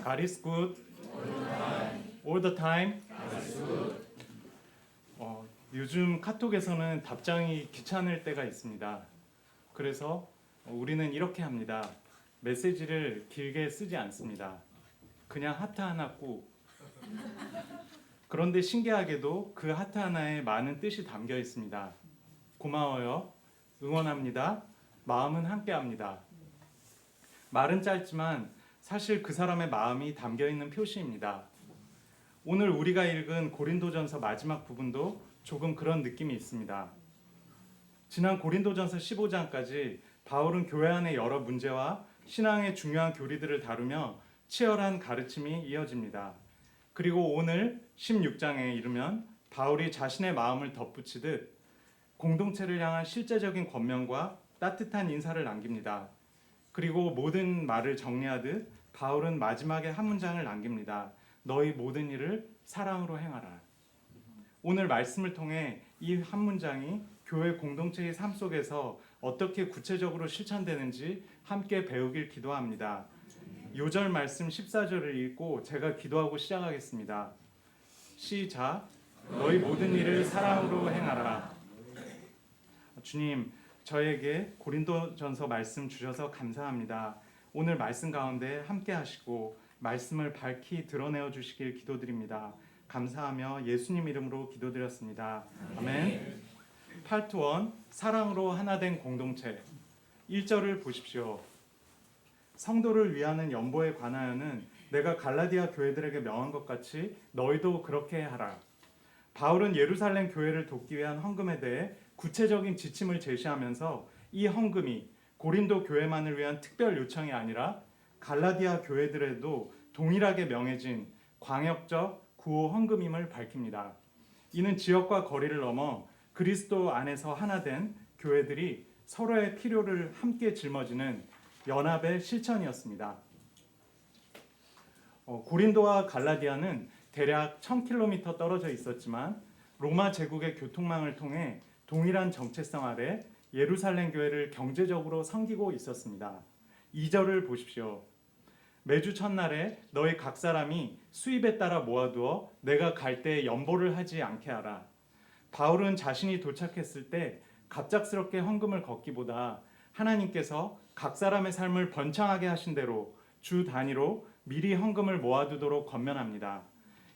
God is good all the time. 요즘 카톡에서는 답장이 귀찮을 때가 있습니다. 그래서 우리는 이렇게 합니다. 메시지를 길게 쓰지 않습니다. 그냥 하트 하나 꾹. 그런데 신기하게도 그 하트 하나에 많은 뜻이 담겨 있습니다. 고마워요. 응원합니다. 마음은 함께합니다. 말은 짧지만 사실 그 사람의 마음이 담겨 있는 표시입니다. 오늘 우리가 읽은 고린도전서 마지막 부분도 조금 그런 느낌이 있습니다. 지난 고린도전서 15장까지 바울은 교회 안의 여러 문제와 신앙의 중요한 교리들을 다루며 치열한 가르침이 이어집니다. 그리고 오늘 16장에 이르면 바울이 자신의 마음을 덧붙이듯 공동체를 향한 실제적인 권면과 따뜻한 인사를 남깁니다. 그리고 모든 말을 정리하듯 바울은 마지막에 한 문장을 남깁니다. 너희 모든 일을 사랑으로 행하라. 오늘 말씀을 통해 이 한 문장이 교회 공동체의 삶 속에서 어떻게 구체적으로 실천되는지 함께 배우길 기도합니다. 요절 말씀 14절을 읽고 제가 기도하고 시작하겠습니다. 시작. 너희 모든 일을 사랑으로 행하라. 주님, 저에게 고린도전서 말씀 주셔서 감사합니다. 오늘 말씀 가운데 함께 하시고 말씀을 밝히 드러내어 주시길 기도드립니다. 감사하며 예수님 이름으로 기도드렸습니다. 아멘. 파트 1 사랑으로 하나 된 공동체 1절을 보십시오. 성도를 위하는 연보에 관하여는 내가 갈라디아 교회들에게 명한 것 같이 너희도 그렇게 하라. 바울은 예루살렘 교회를 돕기 위한 헌금에 대해 구체적인 지침을 제시하면서 이 헌금이 고린도 교회만을 위한 특별 요청이 아니라 갈라디아 교회들에도 동일하게 명해진 광역적 구호 헌금임을 밝힙니다. 이는 지역과 거리를 넘어 그리스도 안에서 하나 된 교회들이 서로의 필요를 함께 짊어지는 연합의 실천이었습니다. 고린도와 갈라디아는 대략 1000km 떨어져 있었지만 로마 제국의 교통망을 통해 동일한 정체성 아래 예루살렘 교회를 경제적으로 섬기고 있었습니다. 2절을 보십시오. 매주 첫날에 너희 각 사람이 수입에 따라 모아두어 내가 갈 때 연보를 하지 않게 하라. 바울은 자신이 도착했을 때 갑작스럽게 헌금을 걷기보다 하나님께서 각 사람의 삶을 번창하게 하신 대로 주 단위로 미리 헌금을 모아두도록 권면합니다.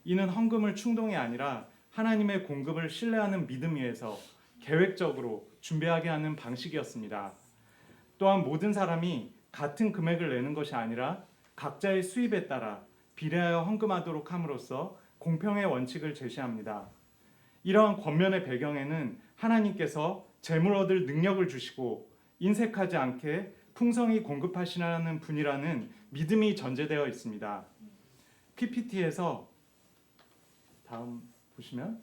이는 헌금을 충동이 아니라 하나님의 공급을 신뢰하는 믿음 위에서 계획적으로 준비하게 하는 방식이었습니다. 또한 모든 사람이 같은 금액을 내는 것이 아니라 각자의 수입에 따라 비례하여 헌금하도록 함으로써 공평의 원칙을 제시합니다. 이러한 권면의 배경에는 하나님께서 재물 얻을 능력을 주시고 인색하지 않게 풍성히 공급하시라는 분이라는 믿음이 전제되어 있습니다. PPT에서 다음 보시면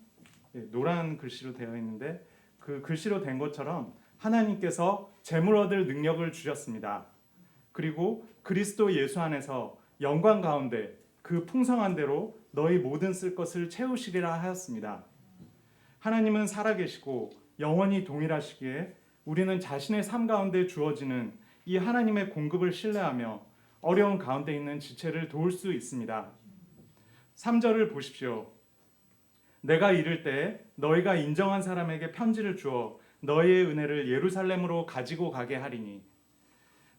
노란 글씨로 되어 있는데 그 글씨로 된 것처럼 하나님께서 재물 얻을 능력을 주셨습니다. 그리고 그리스도 예수 안에서 영광 가운데 그 풍성한 대로 너희 모든 쓸 것을 채우시리라 하였습니다. 하나님은 살아계시고 영원히 동일하시기에 우리는 자신의 삶 가운데 주어지는 이 하나님의 공급을 신뢰하며 어려운 가운데 있는 지체를 도울 수 있습니다. 3절을 보십시오. 내가 이를 때 너희가 인정한 사람에게 편지를 주어 너희의 은혜를 예루살렘으로 가지고 가게 하리니.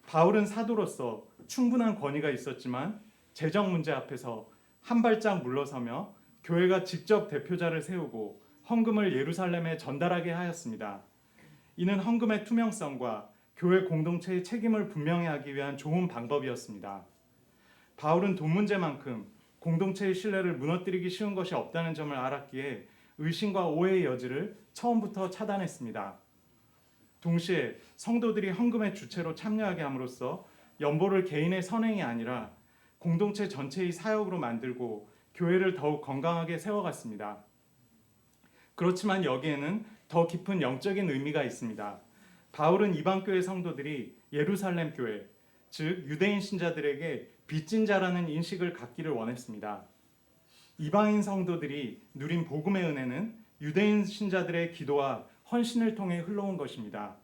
바울은 사도로서 충분한 권위가 있었지만 재정 문제 앞에서 한 발짝 물러서며 교회가 직접 대표자를 세우고 헌금을 예루살렘에 전달하게 하였습니다. 이는 헌금의 투명성과 교회 공동체의 책임을 분명히 하기 위한 좋은 방법이었습니다. 바울은 돈 문제만큼 공동체의 신뢰를 무너뜨리기 쉬운 것이 없다는 점을 알았기에 의심과 오해의 여지를 처음부터 차단했습니다. 동시에 성도들이 헌금의 주체로 참여하게 함으로써 연보를 개인의 선행이 아니라 공동체 전체의 사역으로 만들고 교회를 더욱 건강하게 세워갔습니다. 그렇지만 여기에는 더 깊은 영적인 의미가 있습니다. 바울은 이방교회 성도들이 예루살렘 교회, 즉 유대인 신자들에게 빚진 자라는 인식을 갖기를 원했습니다. 이방인 성도들이 누린 복음의 은혜는 유대인 신자들의 기도와 헌신을 통해 흘러온 것입니다.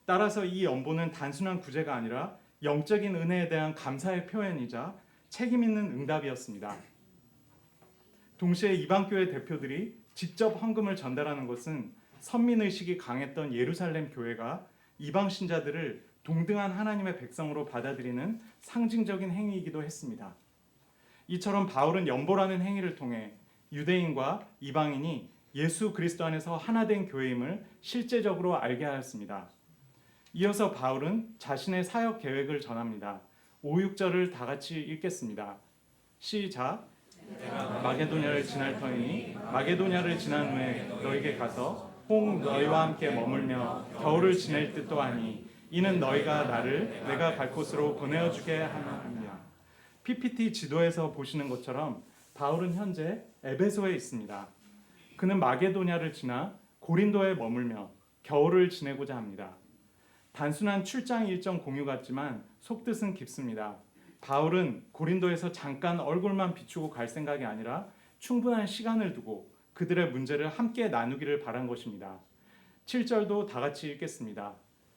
따라서 이 연보는 단순한 구제가 아니라 영적인 은혜에 대한 감사의 표현이자 책임 있는 응답이었습니다. 동시에 이방교회 대표들이 직접 헌금을 전달하는 것은 선민의식이 강했던 예루살렘 교회가 이방 신자들을 동등한 하나님의 백성으로 받아들이는 상징적인 행위이기도 했습니다. 이처럼 바울은 연보라는 행위를 통해 유대인과 이방인이 예수 그리스도 안에서 하나된 교회임을 실제적으로 알게 하였습니다. 이어서 바울은 자신의 사역 계획을 전합니다. 5, 6절을 다 같이 읽겠습니다. 시작. 마게도냐를 지날 터이니 마게도냐를 지난 후에 너에게 가서 혹 너희와 함께 머물며 겨울을 지낼 듯도 하니 이는 너희가 나를 내가 갈 곳으로 보내어 주게 함이라. PPT 지도에서 보시는 것처럼 바울은 현재 에베소에 있습니다. 그는 마게도냐를 지나 고린도에 머물며 겨울을 지내고자 합니다. 단순한 출장 일정 공유 같지만 속뜻은 깊습니다. 바울은 고린도에서 잠깐 얼굴만 비추고 갈 생각이 아니라 충분한 시간을 두고 그들의 문제를 함께 나누기를 바란 것입니다. 7절도 다 같이 읽겠습니다.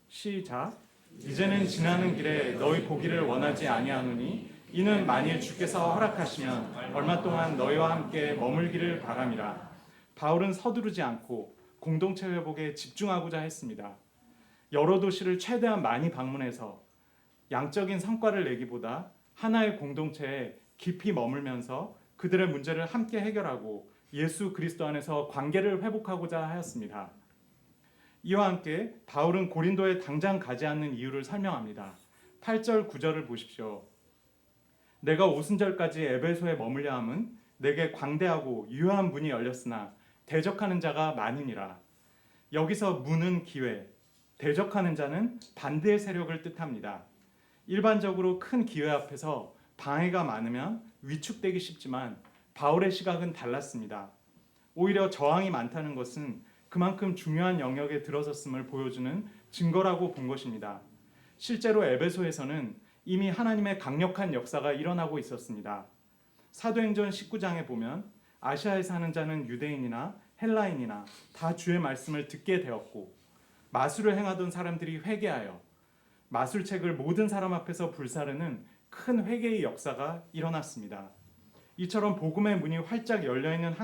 시작. 이제는 지나는 길에 너희 보기를 원하지 아니하노니 이는 만일 주께서 허락하시면 얼마 동안 너희와 함께 머물기를 바람이라. 바울은 서두르지 않고 공동체 회복에 집중하고자 했습니다. 여러 도시를 최대한 많이 방문해서 양적인 성과를 내기보다 하나의 공동체에 깊이 머물면서 그들의 문제를 함께 해결하고 예수 그리스도 안에서 관계를 회복하고자 하였습니다. 이와 함께 바울은 고린도에 당장 가지 않는 이유를 설명합니다. 8절 9절을 보십시오. 내가 오순절까지 에베소에 머물려 함은 내게 광대하고 유효한 문이 열렸으나 대적하는 자가 많으니라. 여기서 문은 기회, 대적하는 자는 반대의 세력을 뜻합니다. 일반적으로 큰 기회 앞에서 방해가 많으면 위축되기 쉽지만 바울의 시각은 달랐습니다. 오히려 저항이 많다는 것은 그만큼 중요한 영역에 들어섰음을 보여주는 증거라고 본 것입니다. 실제로 에베소에서는 이미 하나님의 강력한 역사가 일어나고 있었습니다. 사도행전 19장에 보면 아시아에 사는 자는 유대인이나 헬라인이나 다 주의 말씀을 듣게 되었고 마술을 행하던 사람들이 회개하여 마술책을 모든 사람 앞에서 불사르는 큰 회개의 역사가 일어났습니다. 이처럼 복음의 문이 활짝 열려있는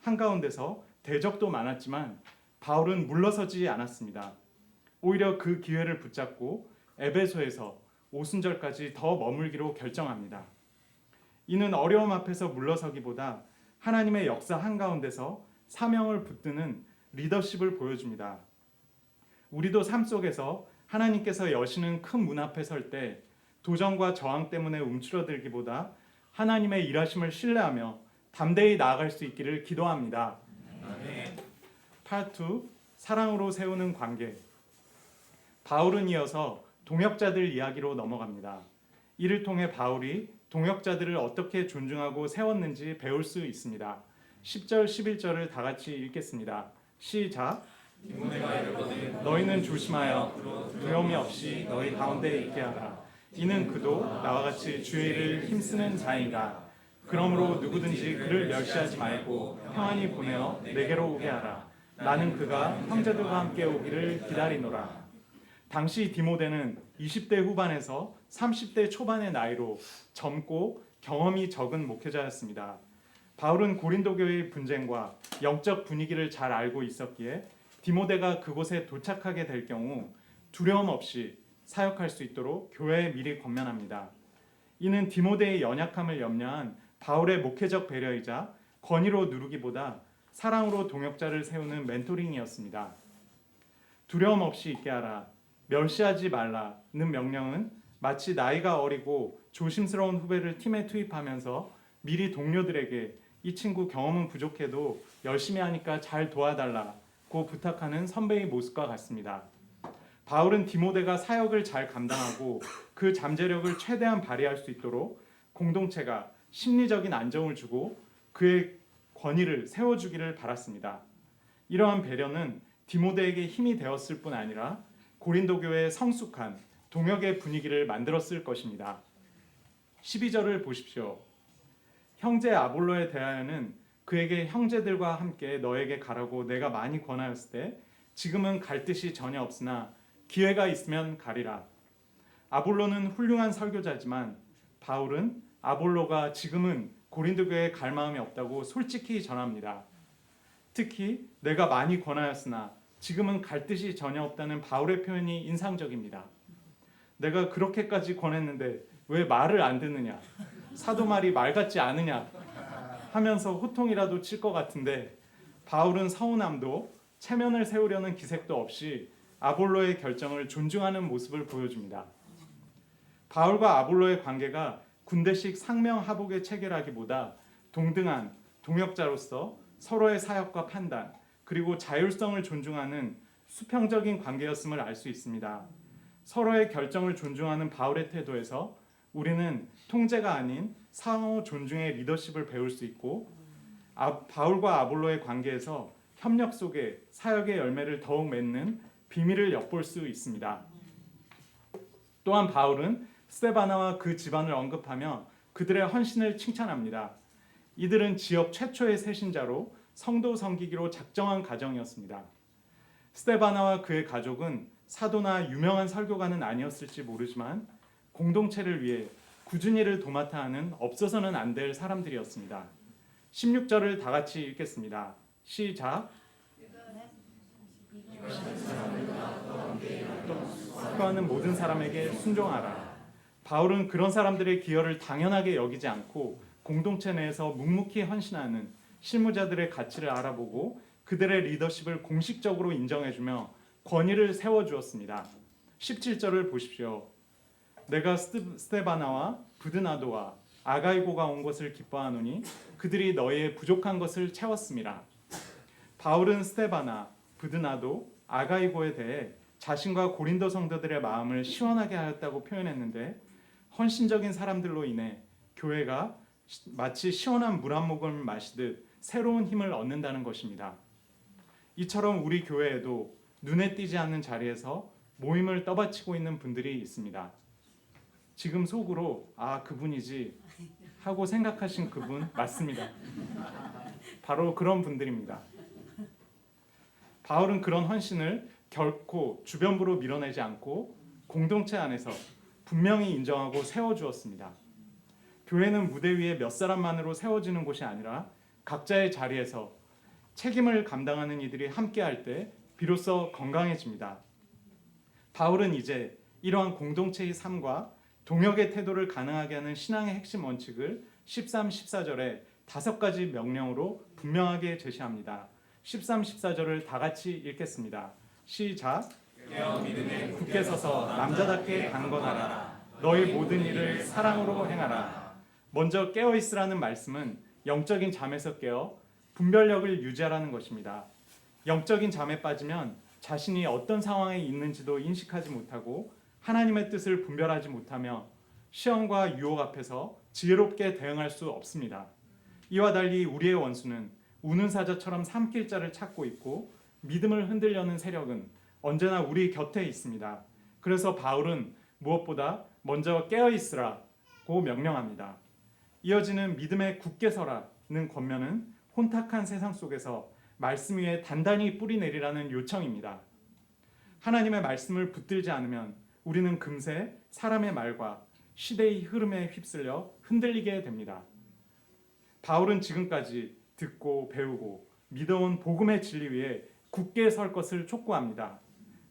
한가운데서 대적도 많았지만 바울은 물러서지 않았습니다. 오히려 그 기회를 붙잡고 에베소에서 오순절까지 더 머물기로 결정합니다. 이는 어려움 앞에서 물러서기보다 하나님의 역사 한가운데서 사명을 붙드는 리더십을 보여줍니다. 우리도 삶 속에서 하나님께서 여시는 큰 문 앞에 설 때 도전과 저항 때문에 움츠러들기보다 하나님의 일하심을 신뢰하며 담대히 나아갈 수 있기를 기도합니다. Part 2. 사랑으로 세우는 관계. 바울은 이어서 동역자들 이야기로 넘어갑니다. 이를 통해 바울이 동역자들을 어떻게 존중하고 세웠는지 배울 수 있습니다. 10절 11절을 다 같이 읽겠습니다. 시작. 너희는 조심하여 두려움이 없이 너희 가운데 있게 하라. 이는 그도 나와 같이 주의 일을 힘쓰는 자인가. 그러므로 누구든지 그를 멸시하지 말고 평안히 보내어 내게로 오게 하라. 나는 그가 형제들과 함께 오기를 기다리노라. 당시 디모데는 20대 후반에서 30대 초반의 나이로 젊고 경험이 적은 목회자였습니다. 바울은 고린도 교회의 분쟁과 영적 분위기를 잘 알고 있었기에 디모데가 그곳에 도착하게 될 경우 두려움 없이 사역할 수 있도록 교회에 미리 권면합니다. 이는 디모데의 연약함을 염려한 바울의 목회적 배려이자 권위로 누르기보다 사랑으로 동역자를 세우는 멘토링이었습니다. 두려움 없이 있게 하라, 멸시하지 말라는 명령은 마치 나이가 어리고 조심스러운 후배를 팀에 투입하면서 미리 동료들에게 이 친구 경험은 부족해도 열심히 하니까 잘 도와달라고 부탁하는 선배의 모습과 같습니다. 바울은 디모데가 사역을 잘 감당하고 그 잠재력을 최대한 발휘할 수 있도록 공동체가 심리적인 안정을 주고 그의 권위를 세워주기를 바랐습니다. 이러한 배려는 디모데에게 힘이 되었을 뿐 아니라 고린도 교회의 성숙한 동역의 분위기를 만들었을 것입니다. 12절을 보십시오. 형제 아볼로에 대하여는 그에게 형제들과 함께 너에게 가라고 내가 많이 권하였을 때 지금은 갈 뜻이 전혀 없으나 기회가 있으면 가리라. 아볼로는 훌륭한 설교자지만 바울은 아볼로가 지금은 고린도 교회에 갈 마음이 없다고 솔직히 전합니다. 특히 내가 많이 권하였으나 지금은 갈 뜻이 전혀 없다는 바울의 표현이 인상적입니다. 내가 그렇게까지 권했는데 왜 말을 안 듣느냐, 사도 말이 말 같지 않으냐 하면서 호통이라도 칠 것 같은데, 바울은 서운함도 체면을 세우려는 기색도 없이 아볼로의 결정을 존중하는 모습을 보여줍니다. 바울과 아볼로의 관계가 군대식 상명하복의 체계라기보다 동등한 동역자로서 서로의 사역과 판단, 그리고 자율성을 존중하는 수평적인 관계였음을 알 수 있습니다. 서로의 결정을 존중하는 바울의 태도에서 우리는 통제가 아닌 상호 존중의 리더십을 배울 수 있고, 바울과 아볼로의 관계에서 협력 속에 사역의 열매를 더욱 맺는 비밀을 엿볼 수 있습니다. 또한 바울은 스데바나와 그 집안을 언급하며 그들의 헌신을 칭찬합니다. 이들은 지역 최초의 세신자로 성도 섬기기로 작정한 가정이었습니다. 스데바나와 그의 가족은 사도나 유명한 설교가는 아니었을지 모르지만 공동체를 위해 꾸준히 일을 도맡아 하는 없어서는 안 될 사람들이었습니다. 16절을 다 같이 읽겠습니다. 시작. 수고하는 모든 사람에게 순종하라. 바울은 그런 사람들의 기여를 당연하게 여기지 않고 공동체 내에서 묵묵히 헌신하는 실무자들의 가치를 알아보고 그들의 리더십을 공식적으로 인정해주며 권위를 세워주었습니다. 17절을 보십시오. 내가 스데바나와 부드나도와 아가이고가 온 것을 기뻐하노니 그들이 너희의 부족한 것을 채웠음이라. 바울은 스데바나, 부드나도, 아가이고에 대해 자신과 고린도 성도들의 마음을 시원하게 하였다고 표현했는데, 헌신적인 사람들로 인해 교회가 마치 시원한 물 한 모금을 마시듯 새로운 힘을 얻는다는 것입니다. 이처럼 우리 교회에도 눈에 띄지 않는 자리에서 모임을 떠받치고 있는 분들이 있습니다. 지금 속으로 그분이지 하고 생각하신 그분 맞습니다. 바로 그런 분들입니다. 바울은 그런 헌신을 결코 주변부로 밀어내지 않고 공동체 안에서 분명히 인정하고 세워주었습니다. 교회는 무대 위에 몇 사람만으로 세워지는 곳이 아니라 각자의 자리에서 책임을 감당하는 이들이 함께할 때 비로소 건강해집니다. 바울은 이제 이러한 공동체의 삶과 동역의 태도를 가능하게 하는 신앙의 핵심 원칙을 13, 14절에 5가지 명령으로 분명하게 제시합니다. 13, 14절을 다 같이 읽겠습니다. 시작. 굳게 서서 남자답게 강건하라. 너희 모든 일을 사랑으로 행하라. 먼저 깨어있으라는 말씀은 영적인 잠에서 깨어 분별력을 유지하라는 것입니다. 영적인 잠에 빠지면 자신이 어떤 상황에 있는지도 인식하지 못하고 하나님의 뜻을 분별하지 못하며 시험과 유혹 앞에서 지혜롭게 대응할 수 없습니다. 이와 달리 우리의 원수는 우는 사자처럼 삼킬 자를 찾고 있고 믿음을 흔들려는 세력은 언제나 우리 곁에 있습니다. 그래서 바울은 무엇보다 먼저 깨어있으라고 명령합니다. 이어지는 믿음에 굳게 서라는 권면은 혼탁한 세상 속에서 말씀 위에 단단히 뿌리 내리라는 요청입니다. 하나님의 말씀을 붙들지 않으면 우리는 금세 사람의 말과 시대의 흐름에 휩쓸려 흔들리게 됩니다. 바울은 지금까지 듣고 배우고 믿어온 복음의 진리 위에 굳게 설 것을 촉구합니다.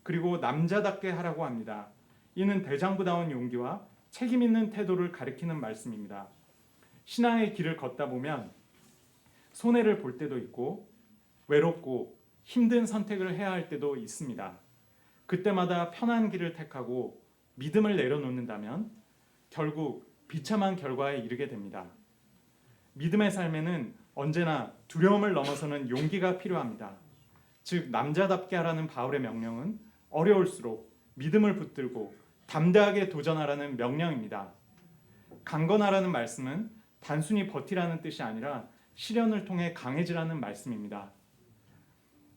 그리고 남자답게 하라고 합니다. 이는 대장부다운 용기와 책임 있는 태도를 가리키는 말씀입니다. 신앙의 길을 걷다 보면 손해를 볼 때도 있고 외롭고 힘든 선택을 해야 할 때도 있습니다. 그때마다 편한 길을 택하고 믿음을 내려놓는다면 결국 비참한 결과에 이르게 됩니다. 믿음의 삶에는 언제나 두려움을 넘어서는 용기가 필요합니다. 즉 남자답게 하라는 바울의 명령은 어려울수록 믿음을 붙들고 담대하게 도전하라는 명령입니다. 강건하라는 말씀은 단순히 버티라는 뜻이 아니라 시련을 통해 강해지라는 말씀입니다.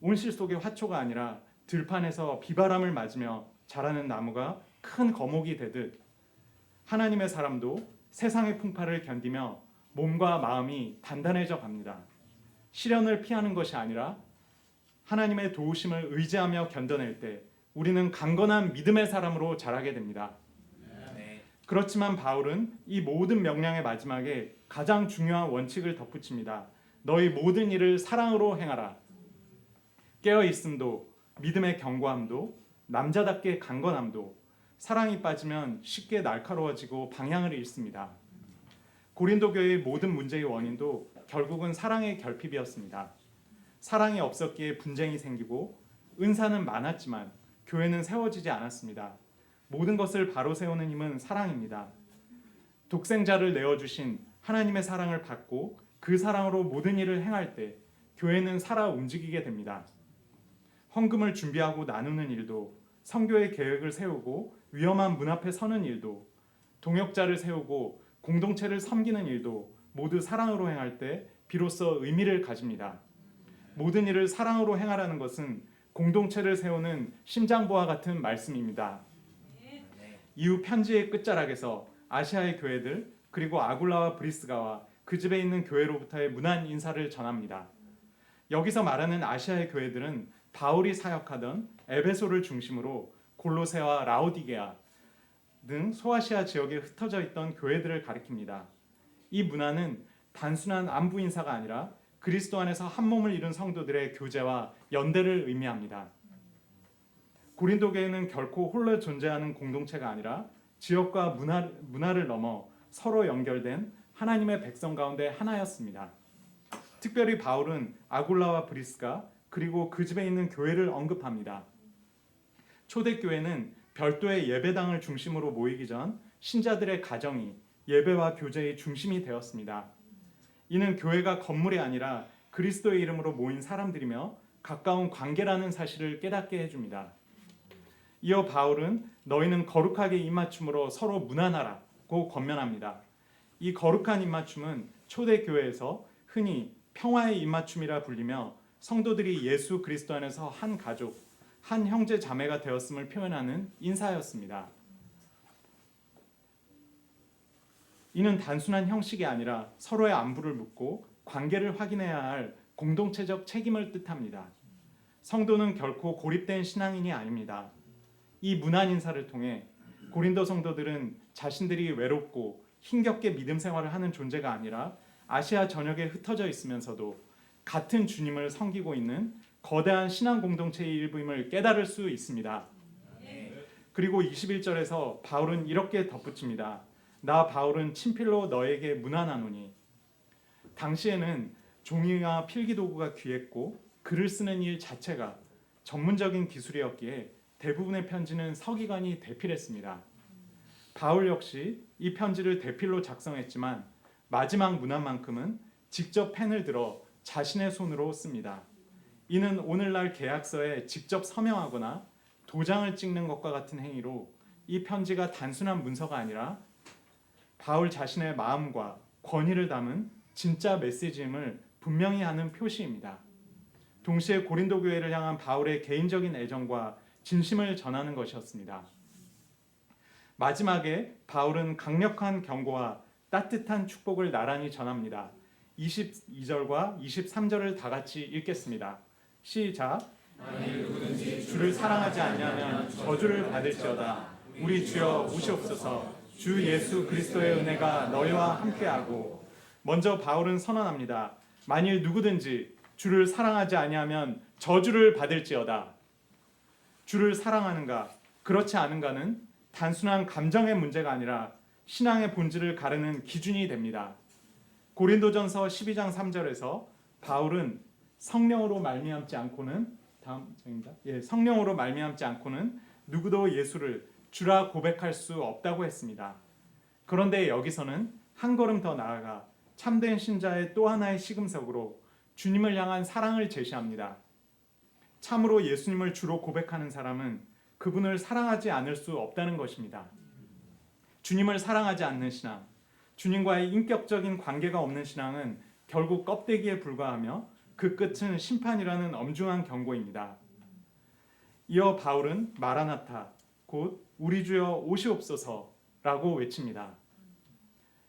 온실 속의 화초가 아니라 들판에서 비바람을 맞으며 자라는 나무가 큰 거목이 되듯 하나님의 사람도 세상의 풍파를 견디며 몸과 마음이 단단해져 갑니다. 시련을 피하는 것이 아니라 하나님의 도우심을 의지하며 견뎌낼 때 우리는 강건한 믿음의 사람으로 자라게 됩니다. 그렇지만 바울은 이 모든 명령의 마지막에 가장 중요한 원칙을 덧붙입니다. 너희 모든 일을 사랑으로 행하라. 깨어 있음도, 믿음의 견고함도, 남자답게 강건함도, 사랑이 빠지면 쉽게 날카로워지고 방향을 잃습니다. 고린도 교회의 모든 문제의 원인도 결국은 사랑의 결핍이었습니다. 사랑이 없었기에 분쟁이 생기고 은사는 많았지만 교회는 세워지지 않았습니다. 모든 것을 바로 세우는 힘은 사랑입니다. 독생자를 내어주신 하나님의 사랑을 받고 그 사랑으로 모든 일을 행할 때 교회는 살아 움직이게 됩니다. 헌금을 준비하고 나누는 일도, 선교의 계획을 세우고 위험한 문 앞에 서는 일도, 동역자를 세우고 공동체를 섬기는 일도 모두 사랑으로 행할 때 비로소 의미를 가집니다. 모든 일을 사랑으로 행하라는 것은 공동체를 세우는 심장부와 같은 말씀입니다. 이후 편지의 끝자락에서 아시아의 교회들 그리고 아굴라와 브리스가와 그 집에 있는 교회로부터의 문안 인사를 전합니다. 여기서 말하는 아시아의 교회들은 바울이 사역하던 에베소를 중심으로 골로새와 라오디게아 등 소아시아 지역에 흩어져 있던 교회들을 가리킵니다. 이 문안은 단순한 안부 인사가 아니라 그리스도 안에서 한 몸을 이룬 성도들의 교제와 연대를 의미합니다. 고린도 교회는 결코 홀로 존재하는 공동체가 아니라 지역과 문화를 넘어 서로 연결된 하나님의 백성 가운데 하나였습니다. 특별히 바울은 아굴라와 브리스가 그리고 그 집에 있는 교회를 언급합니다. 초대교회는 별도의 예배당을 중심으로 모이기 전 신자들의 가정이 예배와 교제의 중심이 되었습니다. 이는 교회가 건물이 아니라 그리스도의 이름으로 모인 사람들이며 가까운 관계라는 사실을 깨닫게 해줍니다. 이어 바울은 너희는 거룩하게 입맞춤으로 서로 문안하라고 권면합니다. 이 거룩한 입맞춤은 초대교회에서 흔히 평화의 입맞춤이라 불리며 성도들이 예수 그리스도 안에서 한 가족, 한 형제 자매가 되었음을 표현하는 인사였습니다. 이는 단순한 형식이 아니라 서로의 안부를 묻고 관계를 확인해야 할 공동체적 책임을 뜻합니다. 성도는 결코 고립된 신앙인이 아닙니다. 이 문안 인사를 통해 고린도 성도들은 자신들이 외롭고 힘겹게 믿음 생활을 하는 존재가 아니라 아시아 전역에 흩어져 있으면서도 같은 주님을 섬기고 있는 거대한 신앙 공동체의 일부임을 깨달을 수 있습니다. 그리고 21절에서 바울은 이렇게 덧붙입니다. 나 바울은 친필로 너에게 문안하노니. 당시에는 종이와 필기도구가 귀했고 글을 쓰는 일 자체가 전문적인 기술이었기에 대부분의 편지는 서기관이 대필했습니다. 바울 역시 이 편지를 대필로 작성했지만 마지막 문안만큼은 직접 펜을 들어 자신의 손으로 씁니다. 이는 오늘날 계약서에 직접 서명하거나 도장을 찍는 것과 같은 행위로 이 편지가 단순한 문서가 아니라 바울 자신의 마음과 권위를 담은 진짜 메시지임을 분명히 하는 표시입니다. 동시에 고린도 교회를 향한 바울의 개인적인 애정과 진심을 전하는 것이었습니다. 마지막에 바울은 강력한 경고와 따뜻한 축복을 나란히 전합니다. 22절과 23절을 다 같이 읽겠습니다. 시작. 주를 사랑하지 아니하면 저주를 받을지어다. 우리 주여 오시옵소서. 주 예수 그리스도의 은혜가 너희와 함께하고. 먼저 바울은 선언합니다. 만일 누구든지 주를 사랑하지 아니하면 저주를 받을지어다. 주를 사랑하는가 그렇지 않은가는 단순한 감정의 문제가 아니라 신앙의 본질을 가르는 기준이 됩니다. 고린도전서 12장 3절에서 바울은 성령으로 말미암지 않고는 성령으로 말미암지 않고는 누구도 예수를 주라 고백할 수 없다고 했습니다. 그런데 여기서는 한 걸음 더 나아가 참된 신자의 또 하나의 시금석으로 주님을 향한 사랑을 제시합니다. 참으로 예수님을 주로 고백하는 사람은 그분을 사랑하지 않을 수 없다는 것입니다. 주님을 사랑하지 않는 신앙, 주님과의 인격적인 관계가 없는 신앙은 결국 껍데기에 불과하며 그 끝은 심판이라는 엄중한 경고입니다. 이어 바울은 마라나타, 곧 우리 주여 오시옵소서라고 외칩니다.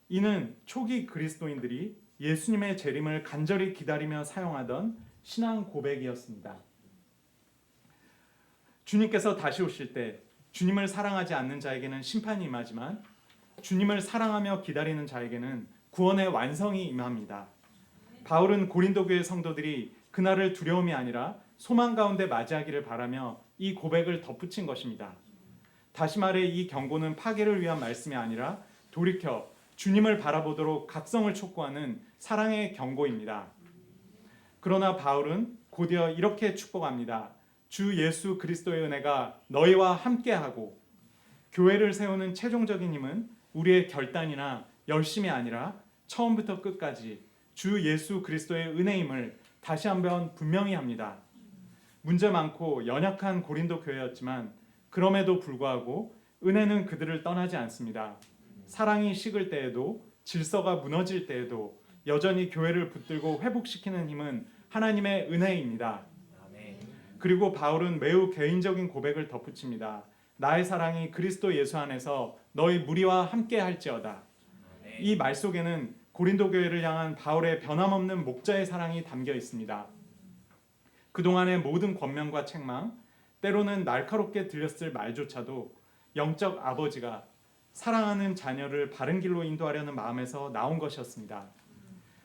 이는 초기 그리스도인들이 예수님의 재림을 간절히 기다리며 사용하던 신앙 고백이었습니다. 주님께서 다시 오실 때 주님을 사랑하지 않는 자에게는 심판이 임하지만 주님을 사랑하며 기다리는 자에게는 구원의 완성이 임합니다. 바울은 고린도 교회 성도들이 그날을 두려움이 아니라 소망 가운데 맞이하기를 바라며 이 고백을 덧붙인 것입니다. 다시 말해 이 경고는 파괴를 위한 말씀이 아니라 돌이켜 주님을 바라보도록 각성을 촉구하는 사랑의 경고입니다. 그러나 바울은 곧이어 이렇게 축복합니다. 주 예수 그리스도의 은혜가 너희와 함께하고. 교회를 세우는 최종적인 힘은 우리의 결단이나 열심이 아니라 처음부터 끝까지 주 예수 그리스도의 은혜임을 다시 한번 분명히 합니다. 문제 많고 연약한 고린도 교회였지만 그럼에도 불구하고 은혜는 그들을 떠나지 않습니다. 사랑이 식을 때에도, 질서가 무너질 때에도 여전히 교회를 붙들고 회복시키는 힘은 하나님의 은혜입니다. 그리고 바울은 매우 개인적인 고백을 덧붙입니다. 나의 사랑이 그리스도 예수 안에서 너희 무리와 함께 할지어다. 이 말 속에는 고린도 교회를 향한 바울의 변함없는 목자의 사랑이 담겨 있습니다. 그동안의 모든 권면과 책망, 때로는 날카롭게 들렸을 말조차도 영적 아버지가 사랑하는 자녀를 바른 길로 인도하려는 마음에서 나온 것이었습니다.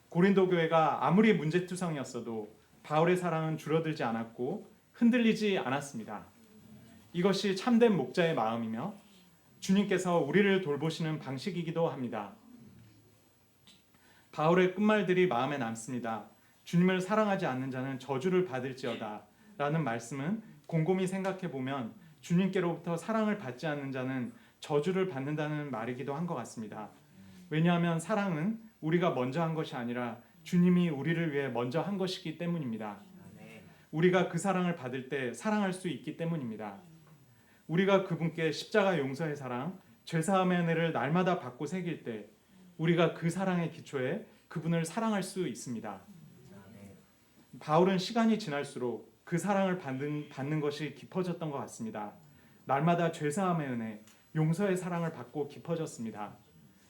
고린도 교회가 아무리 문제투성이었어도 바울의 사랑은 줄어들지 않았고 흔들리지 않았습니다. 이것이 참된 목자의 마음이며 주님께서 우리를 돌보시는 방식이기도 합니다. 바울의 끝말들이 마음에 남습니다. 주님을 사랑하지 않는 자는 저주를 받을지어다 라는 말씀은 곰곰이 생각해 보면 주님께로부터 사랑을 받지 않는 자는 저주를 받는다는 말이기도 한 것 같습니다. 왜냐하면 사랑은 우리가 먼저 한 것이 아니라 주님이 우리를 위해 먼저 한 것이기 때문입니다. 우리가 그 사랑을 받을 때 사랑할 수 있기 때문입니다. 우리가 그분께 십자가 용서의 사랑, 죄사함의 은혜를 날마다 받고 새길 때 우리가 그 사랑의 기초에 그분을 사랑할 수 있습니다. 바울은 시간이 지날수록 그 사랑을 받는 것이 깊어졌던 것 같습니다. 날마다 죄사함의 은혜, 용서의 사랑을 받고 깊어졌습니다.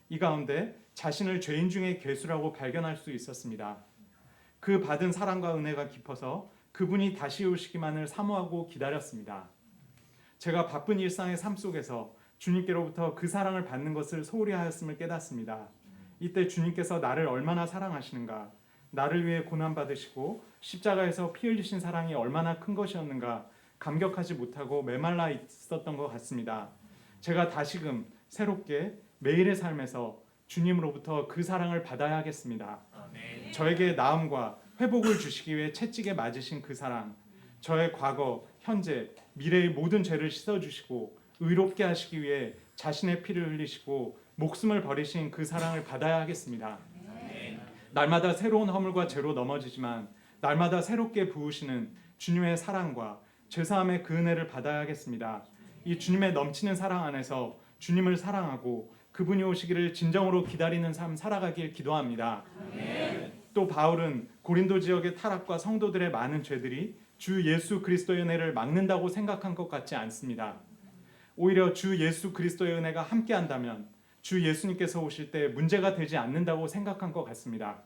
이 가운데 자신을 죄인 중에 괴수라고 발견할 수 있었습니다. 그 받은 사랑과 은혜가 깊어서 그분이 다시 오시기만을 사모하고 기다렸습니다. 제가 바쁜 일상의 삶 속에서 주님께로부터 그 사랑을 받는 것을 소홀히 하였음을 깨닫습니다. 이때 주님께서 나를 얼마나 사랑하시는가, 나를 위해 고난받으시고 십자가에서 피 흘리신 사랑이 얼마나 큰 것이었는가 감격하지 못하고 메말라 있었던 것 같습니다. 제가 다시금 새롭게 매일의 삶에서 주님으로부터 그 사랑을 받아야 하겠습니다. 아멘. 저에게 나음과 회복을 주시기 위해 채찍에 맞으신 그 사랑, 저의 과거, 현재, 미래의 모든 죄를 씻어주시고 의롭게 하시기 위해 자신의 피를 흘리시고 목숨을 버리신 그 사랑을 받아야 하겠습니다. 아멘. 날마다 새로운 허물과 죄로 넘어지지만 날마다 새롭게 부으시는 주님의 사랑과 죄사함의 그 은혜를 받아야 하겠습니다. 이 주님의 넘치는 사랑 안에서 주님을 사랑하고 그분이 오시기를 진정으로 기다리는 삶 살아가길 기도합니다. 아멘. 또 바울은 고린도 지역의 타락과 성도들의 많은 죄들이 주 예수 그리스도의 은혜를 막는다고 생각한 것 같지 않습니다. 오히려 주 예수 그리스도의 은혜가 함께한다면 주 예수님께서 오실 때 문제가 되지 않는다고 생각한 것 같습니다.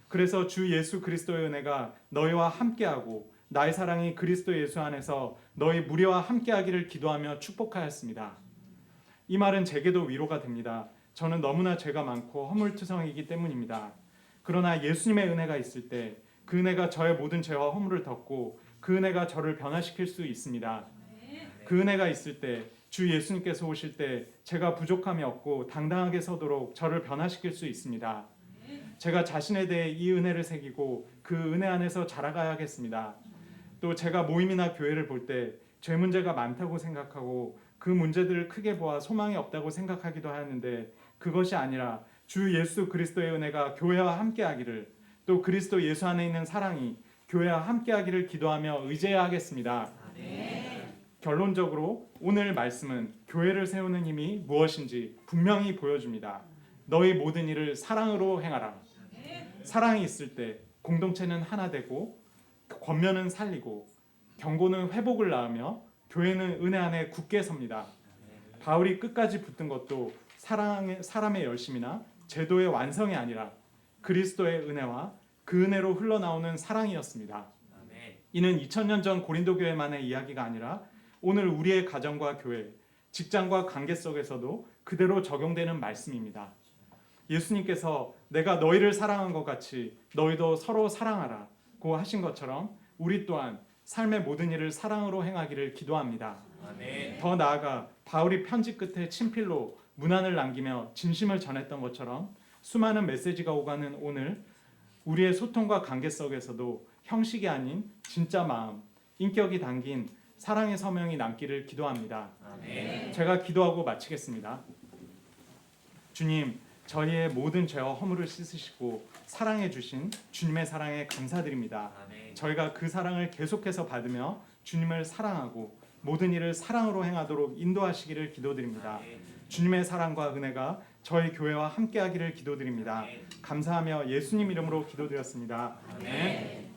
그래서 주 예수 그리스도의 은혜가 너희와 함께하고 나의 사랑이 그리스도 예수 안에서 너희 무리와 함께하기를 기도하며 축복하였습니다. 이 말은 제게도 위로가 됩니다. 저는 너무나 죄가 많고 허물투성이기 때문입니다. 그러나 예수님의 은혜가 있을 때 그 은혜가 저의 모든 죄와 허물을 덮고 그 은혜가 저를 변화시킬 수 있습니다. 그 은혜가 있을 때 주 예수님께서 오실 때 제가 부족함이 없고 당당하게 서도록 저를 변화시킬 수 있습니다. 제가 자신에 대해 이 은혜를 새기고 그 은혜 안에서 자라가야겠습니다. 또 제가 모임이나 교회를 볼 때 죄 문제가 많다고 생각하고 그 문제들을 크게 보아 소망이 없다고 생각하기도 하는데 그것이 아니라 주 예수 그리스도의 은혜가 교회와 함께하기를 또 그리스도 예수 안에 있는 사랑이 교회와 함께하기를 기도하며 의지해야 하겠습니다. 네. 결론적으로 오늘 말씀은 교회를 세우는 힘이 무엇인지 분명히 보여줍니다. 너희 모든 일을 사랑으로 행하라. 사랑이 있을 때 공동체는 하나 되고 권면은 살리고 경고는 회복을 낳으며 교회는 은혜 안에 굳게 섭니다. 바울이 끝까지 붙든 것도 사람의 열심이나 제도의 완성이 아니라 그리스도의 은혜와 그 은혜로 흘러나오는 사랑이었습니다. 이는 2000년 전 고린도 교회만의 이야기가 아니라 오늘 우리의 가정과 교회, 직장과 관계 속에서도 그 그대로 적용되는 말씀입니다. 예수님께서 내가 너희를 사랑한 것 같이 너희도 서로 사랑하라고 하신 것처럼 우리 또한 삶의 모든 일을 사랑으로 행하기를 기도합니다. 아멘. 더 나아가 바울이 편지 끝에 친필로 문안을 남기며 진심을 전했던 것처럼 수많은 메시지가 오가는 오늘 우리의 소통과 관계 속에서도 형식이 아닌 진짜 마음, 인격이 담긴 사랑의 서명이 남기를 기도합니다. 아멘. 제가 기도하고 마치겠습니다. 주님, 저희의 모든 죄와 허물을 씻으시고 사랑해 주신 주님의 사랑에 감사드립니다. 아멘. 저희가 그 사랑을 계속해서 받으며 주님을 사랑하고 모든 일을 사랑으로 행하도록 인도하시기를 기도드립니다. 아멘. 주님의 사랑과 은혜가 저희 교회와 함께하기를 기도드립니다. 감사하며 예수님 이름으로 기도드렸습니다. 아멘.